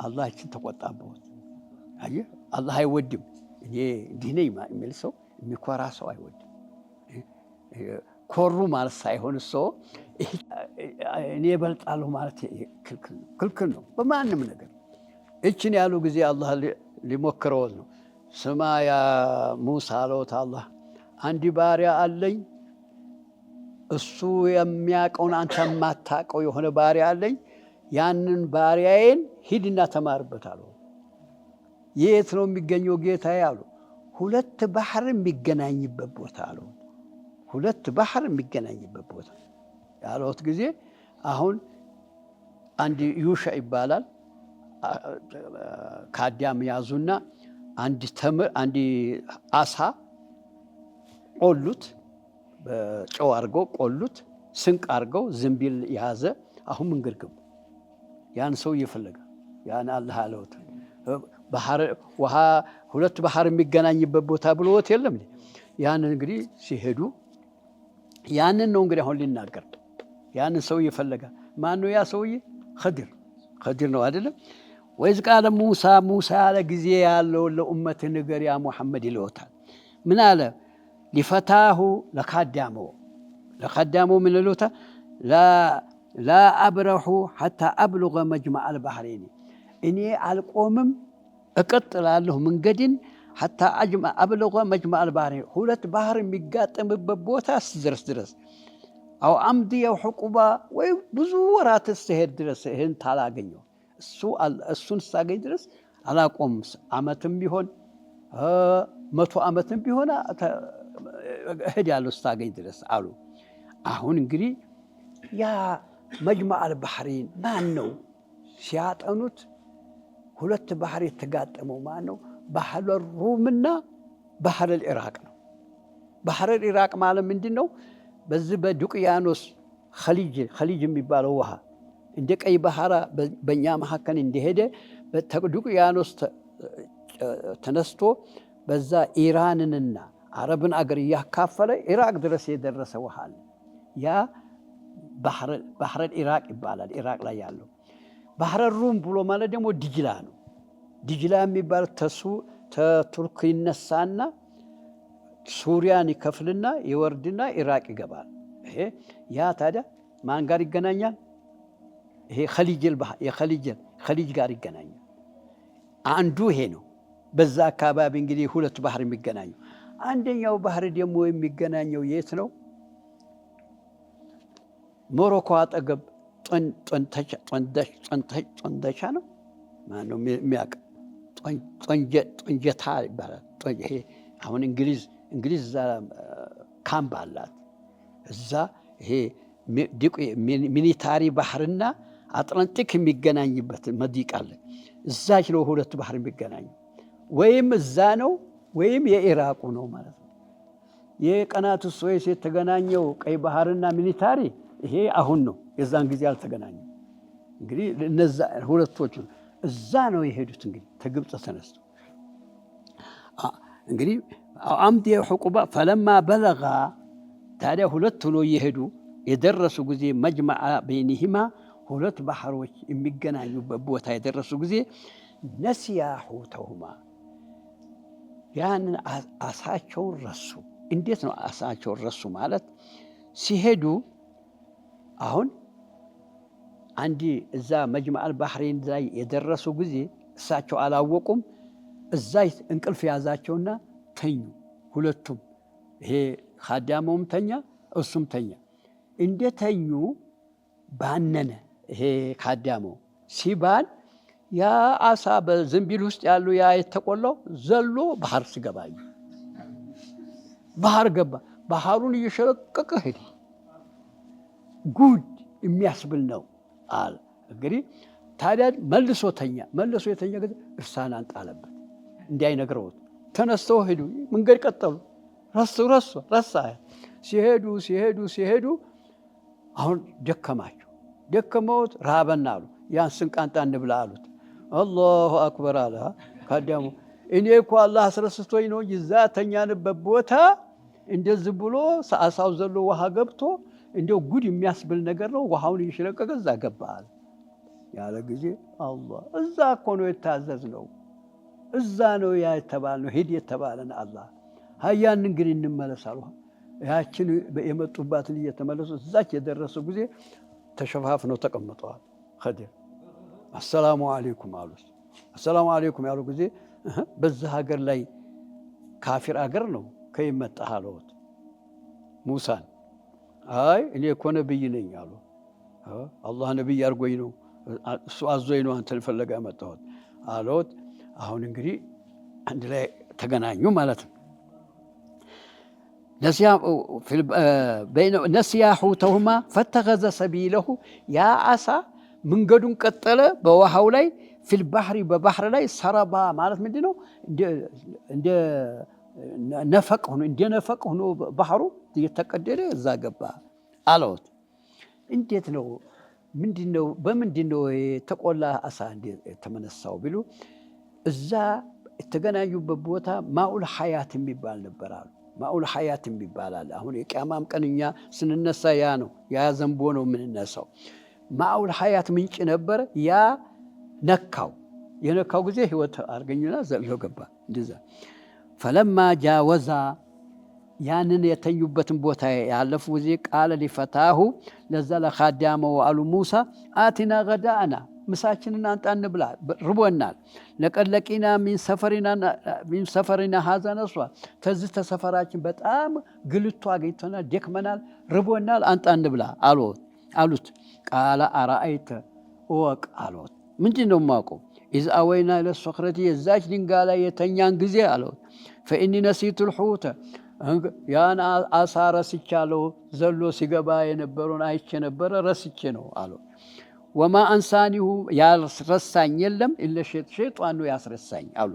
አላህ እችን ተቆጣበት። አየህ አላህ አይወድም። እኔ እንዲህ ነኝ የሚል ሰው የሚኮራ ሰው አይወድም። ኮሩ ማለት ሳይሆን ሰው እኔ እበልጣለሁ ማለት ክልክል ነው በማንም ነገር። እችን ያሉ ጊዜ አላህ ሊሞክረው ነው። ስማ ያ ሙሳ አለውት አላህ አንድ ባሪያ አለኝ፣ እሱ የሚያውቀውን አንተ የማታውቀው የሆነ ባሪያ አለኝ። ያንን ባሪያዬን ሂድና ተማርበት አለው። የት ነው የሚገኘው ጌታዬ አሉ። 2 ባህር የሚገናኝበት ቦታ አለው። 2 ባህር የሚገናኝበት ቦታ ያለውት ጊዜ አሁን አንድ ዩሻ ይባላል ካዲያም ያዙና አንድ አሳ ቆሉት፣ በጨው አድርገው ቆሉት፣ ስንቅ አድርገው ዝንቢል ያዘ። አሁን መንገድ ገቡ። ያን ሰው እየፈለገ ያን አላህ አለውት ውሃ 2 ባህር የሚገናኝበት ቦታ ብሎት የለም። ያን እንግዲህ ሲሄዱ ያንን ነው እንግዲህ አሁን ሊናገር ያንን ሰው እየፈለገ ማን ነው ያ ሰውዬ? ኸድር ነው አይደለም? ወይዝ ቃለ ሙሳ ያለ ጊዜ ያለው ለኡመት ነገር ያ ሙሐመድ ይለውታል። ምን አለ? ሊፈታሁ ለካዳሞ ምን ይሉታ? ላ አብረሁ ሐታ አብሉገ መጅመዕ አልባህረይን፣ እኔ አልቆምም እቀጥላለሁ መንገድን ሐታ አብሉገ መጅመዕ አልባህረይን፣ 2 ባህር የሚጋጠምበት ቦታ እስድረስ ድረስ አው አምድየው ሕቁባ ወይ ብዙ ወራት እስሄድ ድረስ ይህን ታላገኘው እሱን ሳገኝ ድረስ አላቆም። ዓመትም ቢሆን 100 ዓመትም ቢሆን እሄዳለሁ እስታገኝ ድረስ አሉ። አሁን እንግዲህ ያ መጅመዕ አልባህረይን ማን ነው ሲያጠኑት 2 ባህር የተጋጠመው ማን ነው? ባህረ ሩምና ባህረ ኢራቅ ነው። ባህረ ኢራቅ ማለት ምንድን ነው? በዚህ በዱቅያኖስ ኸሊጅ የሚባለው ውሃ እንደ ቀይ ባህር በእኛ መካከል እንደሄደ ዱቅያኖስ ተነስቶ በዛ ኢራንንና አረብን አገር እያካፈለ ኢራቅ ድረስ የደረሰ ውሃ አለ። ያ ባህረ ኢራቅ ይባላል። ኢራቅ ላይ ያለው ባህረ ሩም ብሎ ማለት ደግሞ ዲጅላ ነው። ዲጅላ የሚባል ተቱርክ ይነሳና ሱሪያን ይከፍልና ይወርድና ኢራቅ ይገባል። ይሄ ያ ታዲያ ማን ጋር ይገናኛል? ይሄ ኸሊጅ ጋር ይገናኛል። አንዱ ይሄ ነው። በዛ አካባቢ እንግዲህ 2 ባህር የሚገናኙ። አንደኛው ባህር ደግሞ የሚገናኘው የት ነው? ሞሮኮ አጠገብ ጦንደቻ ነው። ማን ነው የሚያውቅ? ጦንጀታ ይባላል። ይሄ አሁን እንግሊዝ እዛ ካምፕ አላት። እዛ ይሄ ሚሊታሪ ባህርና አጥላንቲክ የሚገናኝበት መዲቅ አለ። እዛች ነው 2 ባህር የሚገናኙ። ወይም እዛ ነው ወይም የኢራቁ ነው ማለት ነው። የቀናቱ ሱዌዝ የተገናኘው ቀይ ባህርና ሚሊታሪ ይሄ አሁን ነው። የዛን ጊዜ አልተገናኙም። እንግዲህ እነዛ 2ቶቹ እዛ ነው የሄዱት። እንግዲህ ከግብፅ ተነስቶ እንግዲህ አምድ የሕቁባ ፈለማ በለጋ ታዲያ 2 ሆኖ እየሄዱ የደረሱ ጊዜ መጅመዓ በይኒሂማ 2 ባህሮች የሚገናኙበት ቦታ የደረሱ ጊዜ ነሲያ ሑተሁማ ያንን አሳቸውን ረሱ። እንዴት ነው አሳቸውን ረሱ ማለት? ሲሄዱ አሁን አንዲ እዛ መጅመዕ ባህሬን ላይ የደረሱ ጊዜ እሳቸው አላወቁም። እዛ እንቅልፍ ያዛቸውና ተኙ ሁለቱም። ይሄ ኻዳመውም ተኛ እሱም ተኛ። እንደተኙ ባነነ። ይሄ ኻዳመው ሲባን ያ አሳ በዝንቢል ውስጥ ያሉ ያ የተቆላው ዘሎ ባህር ሲገባዩ ባህር ገባ። ባህሩን እየሸለቀቀ ሄደ። ጉድ የሚያስብል ነው አለ። እንግዲህ ታዲያ መልሶ ተኛ። መልሶ የተኛ ጊዜ እርሳን አንጣለበት እንዳይነግረውት ተነስተው ሄዱ። መንገድ ቀጠሉ። ረሳ። ሲሄዱ አሁን ደከመውት ራበና አሉ። ያን ስንቅ አንጣ እንብላ አሉት። አላሁ አክበር አለ ካዳሙ። እኔ እኮ አላህ አስረስቶኝ ነው እንጂ እዛ ተኛንበት ቦታ እንደዚህ ብሎ አሳው ዘሎ ውሃ ገብቶ እንደው ጉድ የሚያስብል ነገር ነው። ውሃውን እየሸለቀቀ እዛ ገባ አለ። ያለ ጊዜ አላህ እዛ እኮ ነው የታዘዝነው፣ እዛ ነው ያ የተባልነው፣ ሂድ የተባለን አላህ። ሀያን እንግዲህ እንመለሳሉ። ያችን የመጡባትን እየተመለሱ እዛች የደረሱ ጊዜ ተሸፋፍነው ተቀምጠዋል። ኸዲር አሰላሙ አለይኩም አሉት። አሰላሙ አለይኩም ያሉ ጊዜ በዚህ ሀገር ላይ ካፊር አገር ነው ከይመጣህ አለውት ሙሳን። አይ እኔ እኮ ነብይ ነኝ አሉ። አላህ ነብይ አድርጎኝ ነው እሱ አዞኝ ነው አንተን ፈለጋ መጣሁት አለውት። አሁን እንግዲህ አንድ ላይ ተገናኙ ማለት ነው። ነሲያ ሑተሁማ ፈተኸዘ ሰቢለሁ ያ አሳ መንገዱን ቀጠለ በውሃው ላይ ፊልባህሪ በባህር ላይ ሰረባ ማለት ምንድን ነው? እንደ ነፈቅ ሆኖ ባህሩ እየተቀደደ እዛ ገባ አለውት። እንዴት ነው ምንድነው በምንድነው የተቆላ አሳ የተመነሳው ቢሉ እዛ የተገናኙበት ቦታ ማኡል ሐያት የሚባል ነበር አሉ። ማኡል ሐያት የሚባል አለ። አሁን የቂያማም ቀን እኛ ስንነሳ ያ ነው ያ ዘንቦ ነው የምንነሳው። ማኡል ሐያት ምንጭ ነበር። ያ የነካው ጊዜ ህይወት አርገኙና ዘሎ ገባ እንደዛ። ፈለማ ጃወዛ ያንን የተኙበትን ቦታ ያለፉ ጊዜ ቃለ ሊፈታሁ ለዛ ለኻዳመው አሉ ሙሳ አቲና ገዳአና ምሳችንን አንጣ እንብላ ርቦናል። ለቀድ ለቂና ሚን ሰፈሪና ሀዛ ነሷ ከዚህ ተሰፈራችን በጣም ግልቱ አገኝተናል፣ ደክመናል፣ ርቦናል፣ አንጣ እንብላ አሉት። ቃለ አራአይተ እወቅ አሉት። ምንድን ነው የማውቀው? ኢዝ አወይና ለሶኽረቲ የዛች ድንጋይ ላይ የተኛን ጊዜ አሉት። ፈኢኒ ነሲቱ ልሑተ ያን አሳ ረስቻለሁ፣ ዘሎ ሲገባ የነበረውን አይቼ ነበረ ረስቼ ነው አሉ። ወማ አንሳኒሁ ያስረሳኝ የለም ኢለ ሸይጣን ነው ያስረሳኝ አሉ።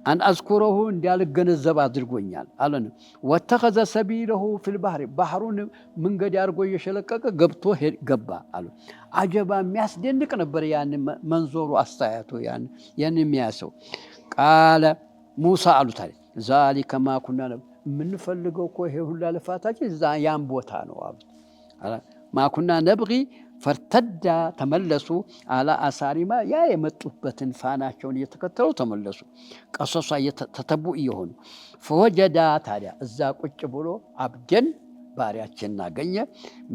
አን አዝኩረሁ እንዳልገነዘብ አድርጎኛል አለን። ወተኸዘ ሰቢለሁ ፊልባህሪ ባህሩን መንገድ አድርጎ እየሸለቀቀ ገብቶ ገባ አሉ። አጀባ የሚያስደንቅ ነበር ያን መንዞሩ አስተያየቱ ያን የሚያሰው። ቃለ ሙሳ አሉት ዛሊከ ማ ኩና የምንፈልገው እኮ ይሄ ሁላ ልፋታችን ያን ቦታ ነው አሉት። ማኩና ነብጊ ፈርተዳ ተመለሱ። አላ አሳሪማ ያ የመጡበትን ፋናቸውን እየተከተሉ ተመለሱ። ቀሶሷ ተተቡ እየሆኑ ፈወጀዳ ታዲያ እዛ ቁጭ ብሎ አብደን ባሪያችንን አገኘ።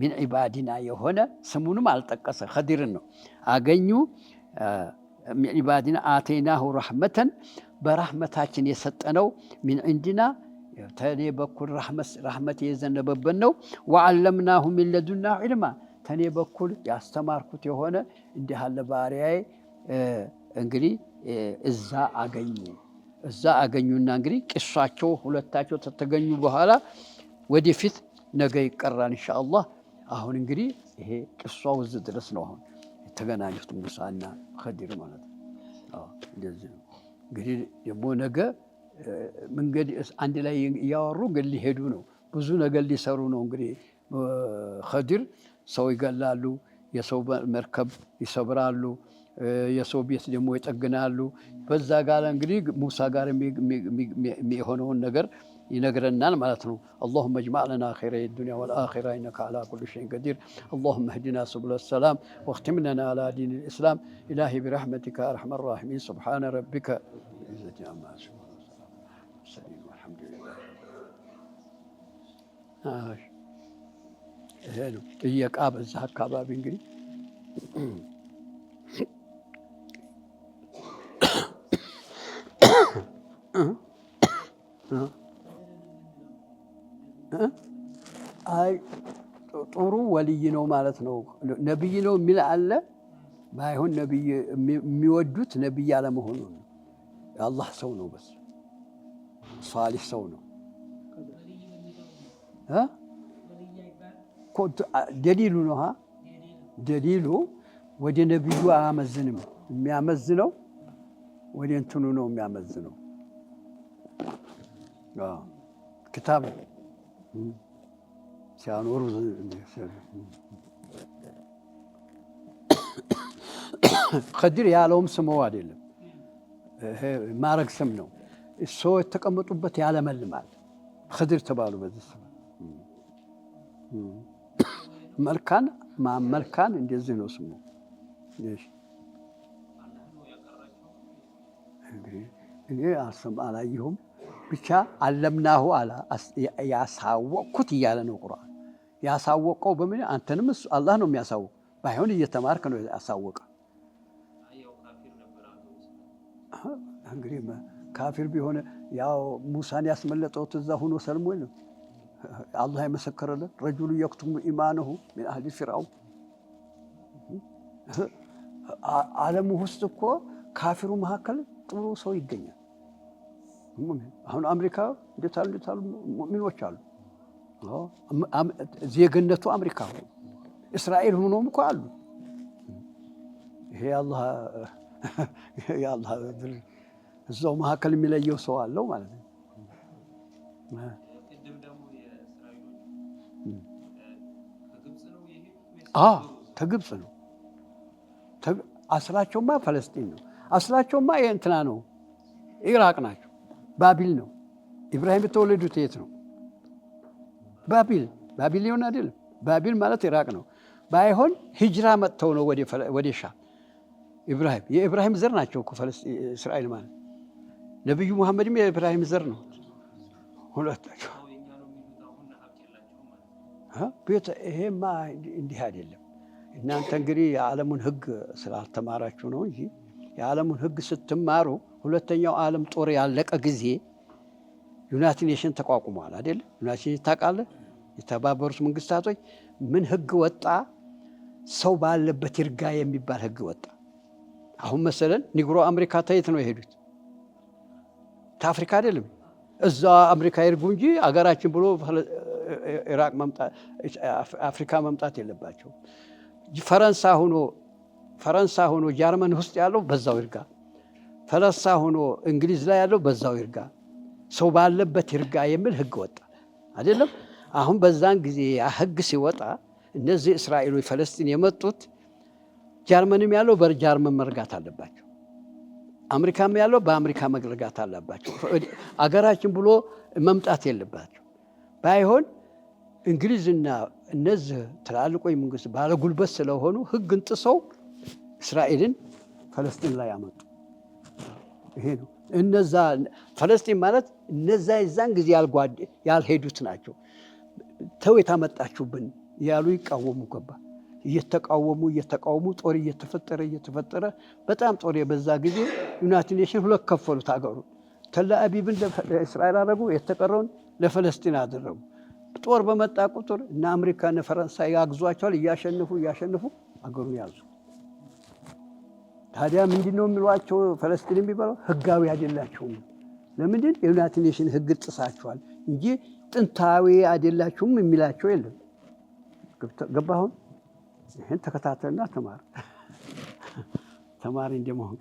ሚን ዒባዲና የሆነ ስሙንም አልጠቀሰ ኸዲርን ነው አገኙ። ሚን ዒባዲና አተይናሁ ረሕመተን በራሕመታችን የሰጠነው ሚን ዕንድና ተኔ በኩል ረሕመት የዘነበበት ነው። ወዓለምናሁ ሚን ለዱና ዒልማ ተኔ በኩል ያስተማርኩት የሆነ እንዲህ አለ ባሪያዬ። እንግዲህ እዛ አገኙና እንግዲህ ቂሷቸው ሁለታቸው ተተገኙ በኋላ ወደፊት ነገ ይቀራል ኢንሻአላህ። አሁን እንግዲህ ይሄ ቂሷው እዚህ ድረስ ነው አሁን የተገናኙት ሙሳና ኸዲር ማለት ነው። እንደዚህ ነው እንግዲህ ደግሞ ነገ መንገድ አንድ ላይ እያወሩ ግን ሊሄዱ ነው። ብዙ ነገር ሊሰሩ ነው። እንግዲህ ኸዲር ሰው ይገላሉ፣ የሰው መርከብ ይሰብራሉ፣ የሰው ቤት ደግሞ ይጠግናሉ። በዛ ጋር እንግዲህ ሙሳ ጋር የሚሆነውን ነገር ينقرنا مالتنا اللهم اجمع لنا خير الدنيا والآخرة إنك على كل شيء قدير اللهم اهدنا سبل السلام واختم لنا على دين الإسلام إلهي برحمتك أرحم الراحمين سبحان ربك عزة عما يصفون والحمد لله هلو إياك أبى الزهق أبى إنجلي አይ ጥሩ ወልይ ነው ማለት ነው። ነብይ ነው የሚል አለ። ባይሆን ነብይ የሚወዱት ነብይ አለመሆኑ ነው። የአላህ ሰው ነው፣ በስ ሷሊህ ሰው ነው። ደሊሉ ነው። ደሊሉ ወደ ነብዩ አያመዝንም። የሚያመዝነው ወደ እንትኑ ነው የሚያመዝነው። كتاب سيانور خدير يالهم سموا عديلهم ما رق سمنو السوء التقمطوا بتي على مال خدير تبالو بذي السماء ملكان مع ملكان عند الزين اسمه ليش؟ إيه أسمع عليهم ብቻ አለምናሁ አላ ያሳወቅኩት እያለ ነው ቁርአን። ያሳወቀው በምን አንተንም አላህ ነው የሚያሳውቅ። ባይሆን እየተማርክ ነው ያሳወቀ። እንግዲህ ካፊር ቢሆን ያው ሙሳን ያስመለጠው እዛ ሆኖ ሰልሞ ነው አላህ የመሰከረለት ረጁሉ የክቱሙ ኢማነሁ ሚን አህሊ ፊርዓውን። ዓለሙ ውስጥ እኮ ካፊሩ መካከል ጥሩ ሰው ይገኛል። አሁን አሜሪካ እንደታሉ ሙእሚኖች አሉ። ዜግነቱ አሜሪካ ነው። እስራኤል ሆኖም እኮ አሉ። ይሄ የአላህ እዛው መካከል የሚለየው ሰው አለው ማለት ነው። ከግብፅ ነው። አስላቸውማ ፈለስጢን ነው። አስላቸውማ የእንትና ነው፣ ኢራቅ ናቸው። ባቢል ነው። ኢብራሂም የተወለዱት የት ነው? ባቢል ሊሆን አይደለም። ባቢል ማለት ኢራቅ ነው። ባይሆን ሂጅራ መጥተው ነው ወደ ሻም። የኢብራሂም ዘር ናቸው እኮ እስራኤል ማለት። ነብዩ መሐመድም የኢብራሂም ዘር ነው ሁለታቸው። ይሄማ እንዲህ አይደለም። እናንተ እንግዲህ የዓለሙን ሕግ ስላልተማራችሁ ነው እንጂ የዓለሙን ሕግ ስትማሩ ሁለተኛው ዓለም ጦር ያለቀ ጊዜ ዩናይትድ ኔሽን ተቋቁሟል አይደል? ዩናይትድ ኔሽን ታውቃለህ? የተባበሩት መንግስታቶች ምን ሕግ ወጣ? ሰው ባለበት ይርጋ የሚባል ሕግ ወጣ። አሁን መሰለን ኒግሮ አሜሪካ ታይት ነው የሄዱት? ታፍሪካ አይደለም። እዛ አሜሪካ ይርጉ እንጂ አገራችን ብሎ ኢራቅ መምጣት አፍሪካ መምጣት የለባቸው። ፈረንሳ ሆኖ ጀርመን ውስጥ ያለው በዛው ይርጋ፣ ፈረንሳ ሆኖ እንግሊዝ ላይ ያለው በዛው ይርጋ፣ ሰው ባለበት ይርጋ የሚል ህግ ወጣ አይደለም? አሁን በዛን ጊዜ ህግ ሲወጣ እነዚህ እስራኤሎች ፈለስጢን የመጡት ጀርመንም ያለው በጀርመን መርጋት አለባቸው፣ አሜሪካም ያለው በአሜሪካ መርጋት አለባቸው። አገራችን ብሎ መምጣት የለባቸው። ባይሆን እንግሊዝና እነዚህ ትላልቆች መንግስት ባለጉልበት ስለሆኑ ህግን ጥሰው እስራኤልን ፈለስጢን ላይ ያመጡ። ይሄ ነው። እነዛ ፈለስጢን ማለት እነዛ የዛን ጊዜ ያልሄዱት ናቸው። ተው የታመጣችሁብን ያሉ ይቃወሙ ገባ። እየተቃወሙ ጦር እየተፈጠረ በጣም ጦር የበዛ ጊዜ ዩናይትድ ኔሽን ሁለት ከፈሉት አገሩ። ተል አቢብን ለእስራኤል አደረጉ፣ የተቀረውን ለፈለስጢን አደረጉ። ጦር በመጣ ቁጥር እና አሜሪካና ፈረንሳይ ያግዟቸዋል። እያሸነፉ አገሩን ያዙ። ታዲያ ምንድነው የሚሏቸው? ፈለስጢን የሚባለው ህጋዊ አይደላችሁም። ለምንድን? የዩናይትድ ኔሽን ህግ ጥሳችኋል እንጂ ጥንታዊ አይደላችሁም የሚላቸው የለም። ገባሁን? ይሄን ተከታተልና ተማር እንደመሆን